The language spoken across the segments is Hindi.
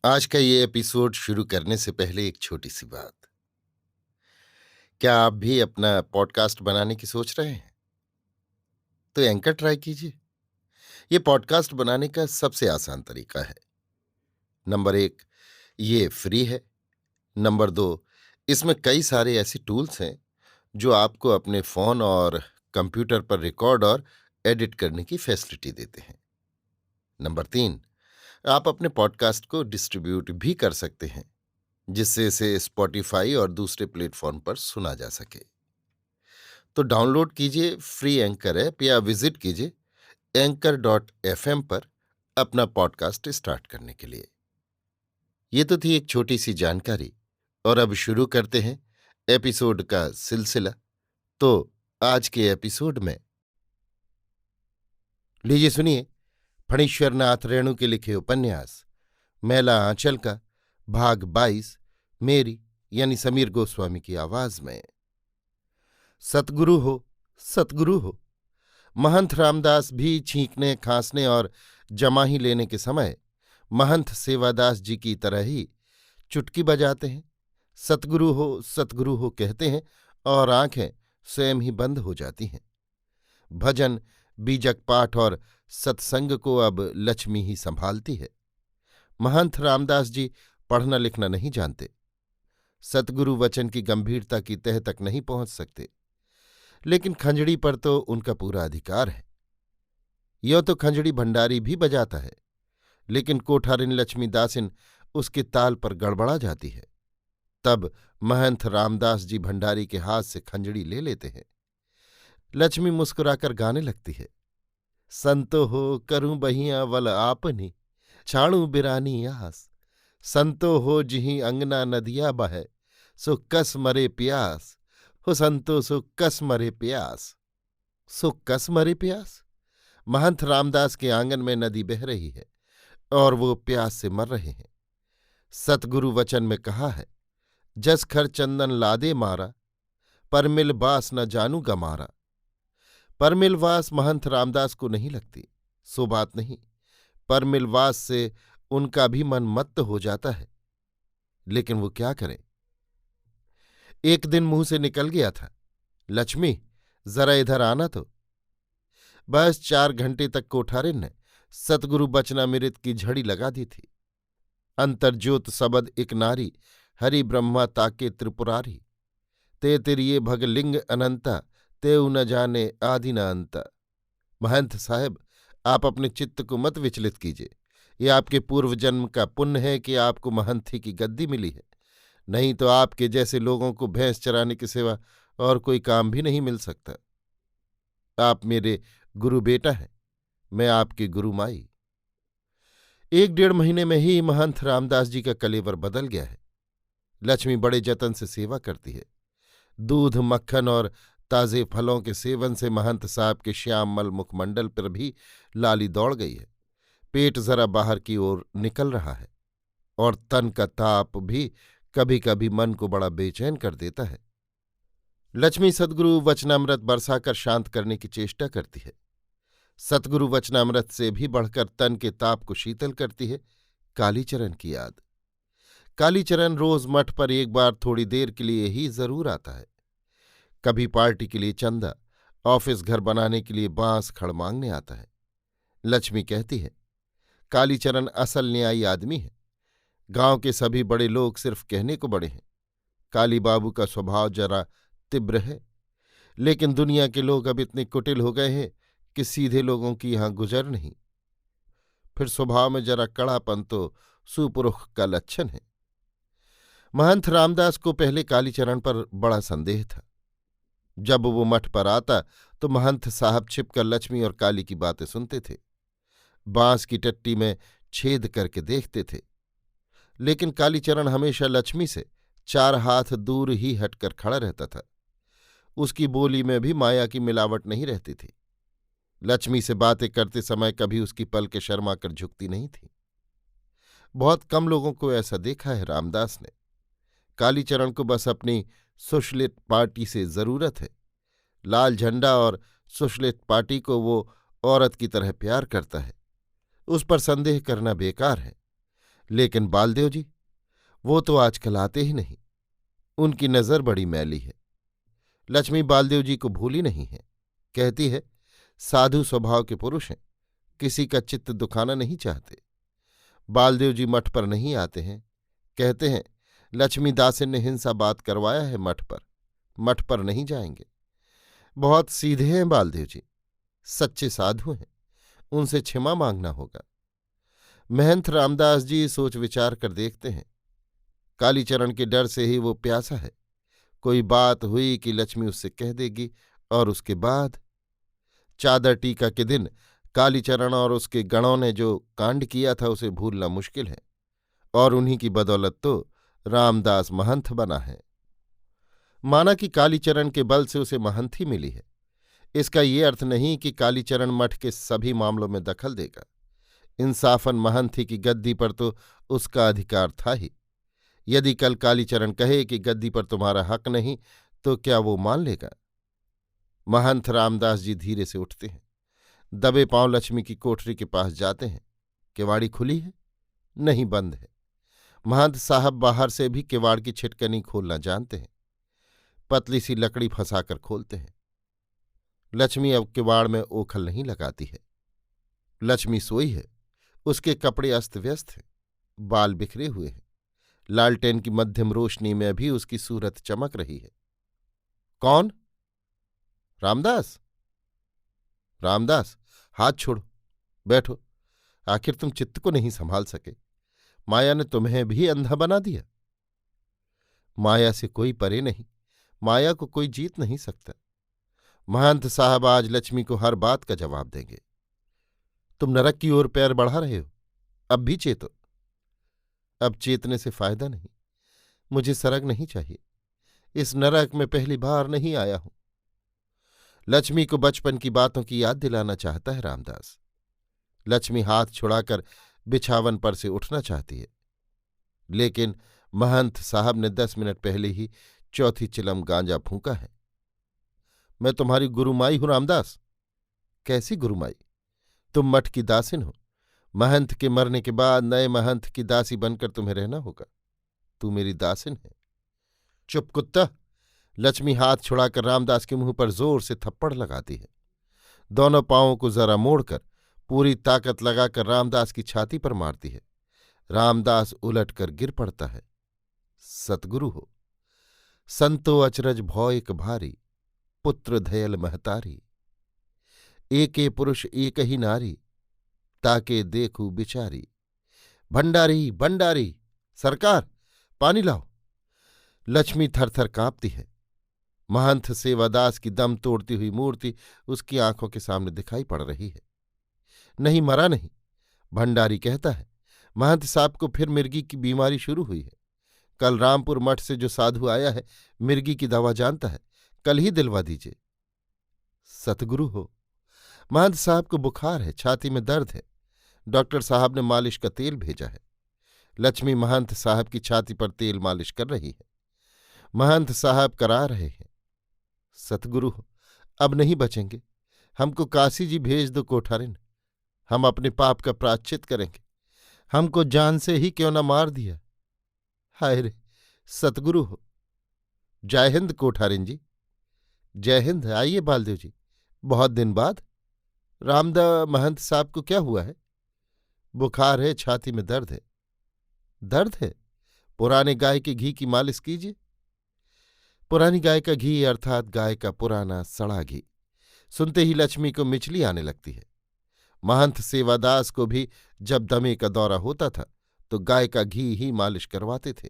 आज का ये एपिसोड शुरू करने से पहले एक छोटी सी बात। क्या आप भी अपना पॉडकास्ट बनाने की सोच रहे हैं? तो एंकर ट्राई कीजिए। ये पॉडकास्ट बनाने का सबसे आसान तरीका है। नंबर 1, ये फ्री है। नंबर 2, इसमें कई सारे ऐसे टूल्स हैं जो आपको अपने फ़ोन और कंप्यूटर पर रिकॉर्ड और एडिट करने की फैसिलिटी देते हैं। नंबर 3, आप अपने पॉडकास्ट को डिस्ट्रीब्यूट भी कर सकते हैं, जिससे इसे स्पॉटिफाई और दूसरे प्लेटफॉर्म पर सुना जा सके। तो डाउनलोड कीजिए फ्री एंकर ऐप या विजिट कीजिए anchor.fm पर अपना पॉडकास्ट स्टार्ट करने के लिए। ये तो थी एक छोटी सी जानकारी, और अब शुरू करते हैं एपिसोड का सिलसिला। तो आज के एपिसोड में लीजिए सुनिए फणीश्वर नाथ रेणु के लिखे उपन्यास मैला आंचल का भाग 22, मेरी यानी समीर गोस्वामी की आवाज में। सतगुरु हो, सतगुरु हो। महंत रामदास भी छींकने, खांसने और जमाही लेने के समय महंत सेवादास जी की तरह ही चुटकी बजाते हैं, सतगुरु हो कहते हैं, और आंखें स्वयं ही बंद हो जाती हैं। भजन, बीजक पाठ और सत्संग को अब लक्ष्मी ही संभालती है। महंत रामदास जी पढ़ना लिखना नहीं जानते, सतगुरु वचन की गंभीरता की तह तक नहीं पहुंच सकते, लेकिन खंजड़ी पर तो उनका पूरा अधिकार है। यो तो खंजड़ी भंडारी भी बजाता है, लेकिन कोठारिन लक्ष्मीदासिन उसके ताल पर गड़बड़ा जाती है। तब महंत रामदास जी भंडारी के हाथ से खंजड़ी ले लेते हैं। लक्ष्मी मुस्कुराकर गाने लगती है। संतो हो करूं बहिया वल आपनी, छाणु बिरानी आस। संतो हो जिहि अंगना नदिया बहै, सो कस मरे प्यास। हो संतो सो कस मरे प्यास। सो कस मरे प्यास। महंत रामदास के आंगन में नदी बह रही है और वो प्यास से मर रहे हैं। सतगुरु वचन में कहा है, जस खर चंदन लादे मारा, परमिल बास न जानू गमारा। परमिलवास महंत रामदास को नहीं लगती, सो बात नहीं। परमिलवास से उनका भी मन मत्त हो जाता है, लेकिन वो क्या करें। एक दिन मुंह से निकल गया था, लक्ष्मी जरा इधर आना तो। बस 4 घंटे तक कोठारिन ने सतगुरु बचनामृत की झड़ी लगा दी थी। अंतर्ज्योत सबद एक नारी, हरि ब्रह्मा ताके त्रिपुरारी। ते तिरिये भगलिंग अनंता, तेउ न जाने आदि न अंता। महंत साहब, आप अपने चित्त को मत विचलित कीजिए। ये आपके पूर्व जन्म का पुण्य है कि आपको महंती की गद्दी मिली है, नहीं तो आपके जैसे लोगों को भैंस चराने के सिवा और कोई काम भी नहीं मिल सकता। आप मेरे गुरु बेटा हैं, मैं आपकी गुरु माई। 1 डेढ़ महीने में ही महंत रामदास जी का कलेवर बदल गया है। लक्ष्मी बड़े जतन से सेवा करती है। दूध, मक्खन और ताजे फलों के सेवन से महंत साहब के श्यामल मुखमंडल पर भी लाली दौड़ गई है। पेट जरा बाहर की ओर निकल रहा है, और तन का ताप भी कभी कभी मन को बड़ा बेचैन कर देता है। लक्ष्मी सद्गुरु वचनामृत बरसाकर शांत करने की चेष्टा करती है। सतगुरु वचनामृत से भी बढ़कर तन के ताप को शीतल करती है कालीचरण की याद। कालीचरण रोज मठ पर एक बार थोड़ी देर के लिए ही जरूर आता है। कभी पार्टी के लिए चंदा, ऑफिस घर बनाने के लिए बांस खड़ मांगने आता है। लक्ष्मी कहती है, कालीचरण असल न्यायी आदमी है। गांव के सभी बड़े लोग सिर्फ कहने को बड़े हैं। काली बाबू का स्वभाव जरा तीव्र है, लेकिन दुनिया के लोग अब इतने कुटिल हो गए हैं कि सीधे लोगों की यहां गुजर नहीं। फिर स्वभाव में जरा कड़ापन तो सुपुरुष का लक्षण है। महंत रामदास को पहले कालीचरण पर बड़ा संदेह था। जब वो मठ पर आता तो महंत साहब छिपकर लक्ष्मी और काली की बातें सुनते थे, बांस की टट्टी में छेद करके देखते थे। लेकिन कालीचरण हमेशा लक्ष्मी से 4 हाथ दूर ही हटकर खड़ा रहता था। उसकी बोली में भी माया की मिलावट नहीं रहती थी। लक्ष्मी से बातें करते समय कभी उसकी पलकें शर्मा कर झुकती नहीं थी। बहुत कम लोगों को ऐसा देखा है रामदास ने। कालीचरण को बस अपनी सुश्लित पार्टी से जरूरत है। लाल झंडा और सुश्लित पार्टी को वो औरत की तरह प्यार करता है। उस पर संदेह करना बेकार है। लेकिन बालदेव जी, वो तो आजकल आते ही नहीं। उनकी नज़र बड़ी मैली है। लक्ष्मी बालदेव जी को भूली नहीं है। कहती है, साधु स्वभाव के पुरुष हैं, किसी का चित्त दुखाना नहीं चाहते। बालदेव जी मठ पर नहीं आते हैं। कहते हैं, लक्ष्मी दासिन ने हिंसा बात करवाया है मठ पर नहीं जाएंगे। बहुत सीधे हैं बालदेव जी, सच्चे साधु हैं, उनसे क्षमा मांगना होगा। महंत रामदास जी सोच विचार कर देखते हैं। कालीचरण के डर से ही वो प्यासा है। कोई बात हुई कि लक्ष्मी उससे कह देगी, और उसके बाद चादर टीका के दिन कालीचरण और उसके गणों ने जो कांड किया था उसे भूलना मुश्किल है, और उन्हीं की बदौलत तो रामदास महंत बना है। माना कि कालीचरण के बल से उसे महंती मिली है, इसका ये अर्थ नहीं कि कालीचरण मठ के सभी मामलों में दखल देगा। इंसाफन महंती की गद्दी पर तो उसका अधिकार था ही। यदि कल कालीचरण कहे कि गद्दी पर तुम्हारा हक नहीं, तो क्या वो मान लेगा? महंत रामदास जी धीरे से उठते हैं, दबे पांव लक्ष्मी की कोठरी के पास जाते हैं। किवाड़ी खुली है? नहीं, बंद है। महंत साहब बाहर से भी किवाड़ की छिटकनी खोलना जानते हैं। पतली सी लकड़ी फंसाकर खोलते हैं। लक्ष्मी अब किवाड़ में ओखल नहीं लगाती है। लक्ष्मी सोई है। उसके कपड़े अस्त व्यस्त हैं, बाल बिखरे हुए हैं। लालटेन की मध्यम रोशनी में भी उसकी सूरत चमक रही है। कौन? रामदास? रामदास, हाथ छोड़ो, बैठो। आखिर तुम चित्त को नहीं संभाल सके। माया ने तुम्हें भी अंधा बना दिया। माया से कोई परे नहीं, माया को कोई जीत नहीं सकता। महंत साहब आज लक्ष्मी को हर बात का जवाब देंगे। तुम नरक की ओर पैर बढ़ा रहे हो, अब भी चेतो। अब चेतने से फायदा नहीं, मुझे सरग नहीं चाहिए। इस नरक में पहली बार नहीं आया हूं। लक्ष्मी को बचपन की बातों की याद दिलाना चाहता है रामदास। लक्ष्मी हाथ छुड़ाकर बिछावन पर से उठना चाहती है, लेकिन महंत साहब ने 10 मिनट पहले ही चौथी चिलम गांजा फूंका है। मैं तुम्हारी गुरुमाई हूं रामदास। कैसी गुरुमाई? तुम मठ की दासिन हो। महंत के मरने के बाद नए महंत की दासी बनकर तुम्हें रहना होगा। तू मेरी दासिन है। चुप कुत्ता! लक्ष्मी हाथ छुड़ाकर रामदास के मुंह पर जोर से थप्पड़ लगाती है। दोनों पांवों को जरा मोड़कर पूरी ताकत लगाकर रामदास की छाती पर मारती है। रामदास उलटकर गिर पड़ता है। सतगुरु हो। संतो अचरज भौ एक भारी, पुत्र धयल महतारी। एके पुरुष एक ही नारी, ताके देखू बिचारी। भंडारी, भंडारी, सरकार, पानी लाओ। लक्ष्मी थरथर कांपती है। महंत सेवादास की दम तोड़ती हुई मूर्ति उसकी आंखों के सामने दिखाई पड़ रही है। नहीं, मरा नहीं। भंडारी कहता है, महंत साहब को फिर मिर्गी की बीमारी शुरू हुई है। कल रामपुर मठ से जो साधु आया है, मिर्गी की दवा जानता है, कल ही दिलवा दीजिए। सतगुरु हो। महंत साहब को बुखार है, छाती में दर्द है। डॉक्टर साहब ने मालिश का तेल भेजा है। लक्ष्मी महंत साहब की छाती पर तेल मालिश कर रही है। महंत साहब करा रहे हैं, सतगुरु हो, अब नहीं बचेंगे। हमको काशी जी भेज दो कोठारिन, हम अपने पाप का प्रायश्चित करेंगे। हमको जान से ही क्यों न मार दिया। हाय रे, सतगुरु हो। जय हिंद कोठारिन जी। जय हिंद। आइए बालदेव जी, बहुत दिन बाद। रामदा महंत साहब को क्या हुआ है? बुखार है, छाती में दर्द है। दर्द है? पुराने गाय के घी की मालिश कीजिए। पुरानी गाय का घी अर्थात गाय का पुराना सड़ा घी। सुनते ही लक्ष्मी को मिचली आने लगती है। महंत सेवादास को भी जब दमे का दौरा होता था तो गाय का घी ही मालिश करवाते थे।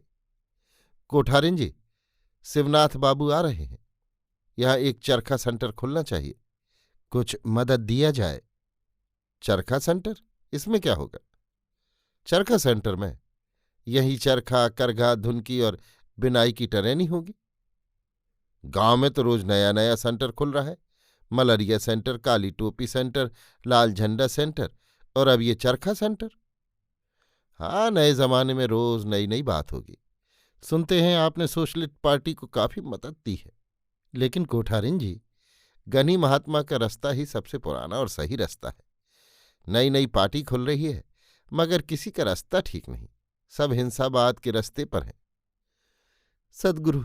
कोठारिन जी, शिवनाथ बाबू आ रहे हैं। यहाँ एक चरखा सेंटर खुलना चाहिए, कुछ मदद दिया जाए। चरखा सेंटर? इसमें क्या होगा? चरखा सेंटर में यही चरखा, करघा, धुनकी और बिनाई की ट्रेनिंग होगी। गांव में तो रोज नया नया सेंटर खुल रहा है। मलरिया सेंटर, काली टोपी सेंटर, लाल झंडा सेंटर, और अब ये चरखा सेंटर। हाँ, नए जमाने में रोज नई नई बात होगी। सुनते हैं आपने सोशलिस्ट पार्टी को काफी मदद दी है। लेकिन कोठारिन जी, गनी महात्मा का रास्ता ही सबसे पुराना और सही रास्ता है। नई नई पार्टी खुल रही है, मगर किसी का रास्ता ठीक नहीं। सब हिंसाबाद के रस्ते पर हैं। सद्गुरु,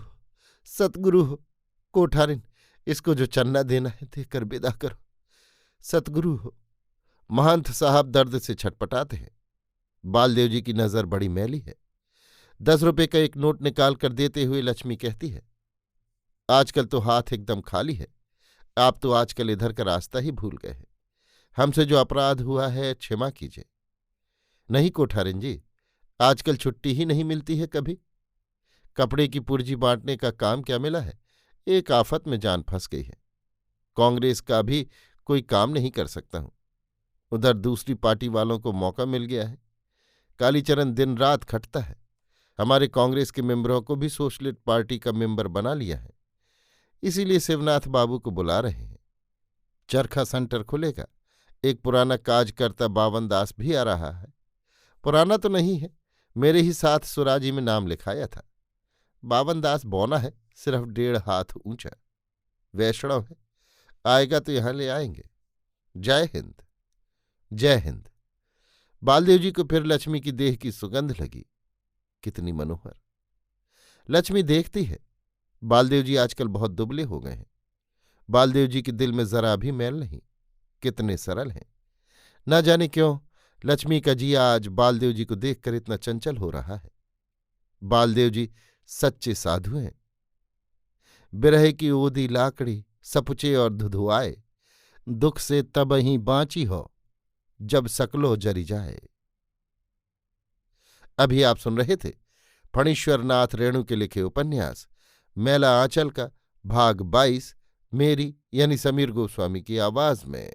सतगुरु हो, कोठारिन, इसको जो चन्ना देना है देकर विदा करो। सतगुरु हो। महंत साहब दर्द से छटपटाते हैं। बालदेव जी की नजर बड़ी मैली है। 10 रुपए का एक नोट निकाल कर देते हुए लक्ष्मी कहती है, आजकल तो हाथ एकदम खाली है। आप तो आजकल इधर का रास्ता ही भूल गए हैं। हमसे जो अपराध हुआ है क्षमा कीजिए। नहीं कोठारिन जी, आजकल छुट्टी ही नहीं मिलती है कभी। कपड़े की पुर्जी बांटने का काम क्या मिला है, एक आफत में जान फंस गई है। कांग्रेस का भी कोई काम नहीं कर सकता हूं। उधर दूसरी पार्टी वालों को मौका मिल गया है। कालीचरण दिन रात खटता है। हमारे कांग्रेस के मेंबरों को भी सोशलिस्ट पार्टी का मेंबर बना लिया है। इसीलिए शिवनाथ बाबू को बुला रहे हैं। चरखा सेंटर खुलेगा। एक पुराना काजकर्ता बावन दास भी आ रहा है। पुराना तो नहीं है, मेरे ही साथ सुराजी में नाम लिखाया था। बावन दास बौना है, सिर्फ 1.5 हाथ ऊंचा। वैष्णव है, आएगा तो यहां ले आएंगे। जय हिंद, जय हिंद। बालदेव जी को फिर लक्ष्मी की देह की सुगंध लगी। कितनी मनोहर। लक्ष्मी देखती है, बालदेव जी आजकल बहुत दुबले हो गए हैं। बालदेव जी के दिल में जरा भी मैल नहीं। कितने सरल हैं। न जाने क्यों लक्ष्मी का जी आज बालदेव जी को देखकर इतना चंचल हो रहा है। बालदेव जी सच्चे साधु हैं। बिरह की ओदी लाकड़ी सपुचे और धुधुआए, दुख से तब ही बाँची हो जब सकलो जरी जाए। अभी आप सुन रहे थे फणीश्वरनाथ रेणु के लिखे उपन्यास मैला आंचल का भाग 22, मेरी यानी समीर गोस्वामी की आवाज में।